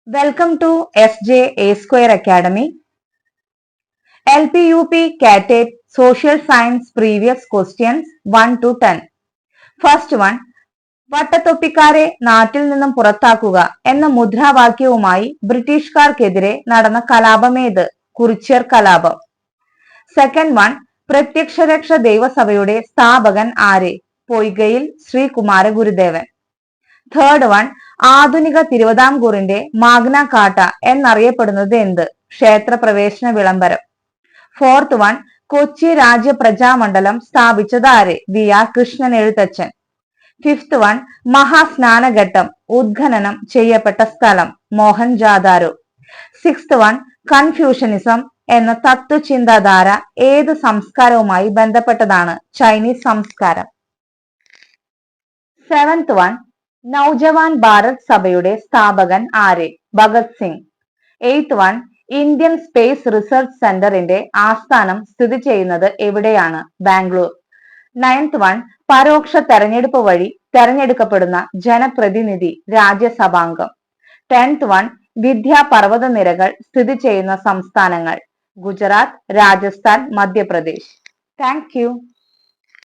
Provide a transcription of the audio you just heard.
Welcome to SJ A Square Academy. LPUP CAT Social Science Previous Questions 1 to 10. First one. വട്ടത്തൊപ്പിക്കാരെ നാട്ടിൽ നിന്നും പുറത്താക്കുക എന്ന മുദ്രാവാക്യവുമായി ബ്രിട്ടീഷുകാർക്കെതിരെ നടന്ന കലാപമേത്? കുറിച്യർ കലാപം. Second one. പ്രത്യക്ഷരക്ഷ ദൈവസഭയുടെ സ്ഥാപകൻ ആര്? പൊയ്കയിൽ ശ്രീകുമാര ഗുരുദേവൻ. Third one. ആധുനിക തിരുവിതാംകൂറിന്റെ മാഗ്ന കാട്ട എന്നറിയപ്പെടുന്നത് എന്ത്? ക്ഷേത്രപ്രവേശന വിളംബരം. Fourth one. കൊച്ചി രാജ്യ പ്രജാമണ്ഡലം സ്ഥാപിച്ചത് ആര്? V R Krishnan Ezhuthachan. Fifth one. മഹാസ്നാനഘട്ടം ഉദ്ഖനനം ചെയ്യപ്പെട്ട സ്ഥലം? മോഹൻജാദാരോ. Sixth one. കൺഫ്യൂഷനിസം എന്ന തത്വചിന്താധാര ഏത് സംസ്കാരവുമായി ബന്ധപ്പെട്ടതാണ്? ചൈനീസ് സംസ്കാരം. Seventh one. നൗജവാൻ ഭാരത് സഭയുടെ സ്ഥാപകൻ ആര്? Bhagat Singh. Eighth one. Indian space research സെന്ററിന്റെ ആസ്ഥാനം സ്ഥിതി ചെയ്യുന്നത് എവിടെയാണ്? ബാംഗ്ലൂർ. Ninth one. പരോക്ഷ തെരഞ്ഞെടുപ്പ് വഴി തെരഞ്ഞെടുക്കപ്പെടുന്ന ജനപ്രതിനിധി രാജ്യസഭാംഗം. Tenth one. വിദ്യാപർവ്വത നിരകൾ സ്ഥിതി ചെയ്യുന്ന സംസ്ഥാനങ്ങൾ? ഗുജറാത്ത്, രാജസ്ഥാൻ, മധ്യപ്രദേശ്. Thank U.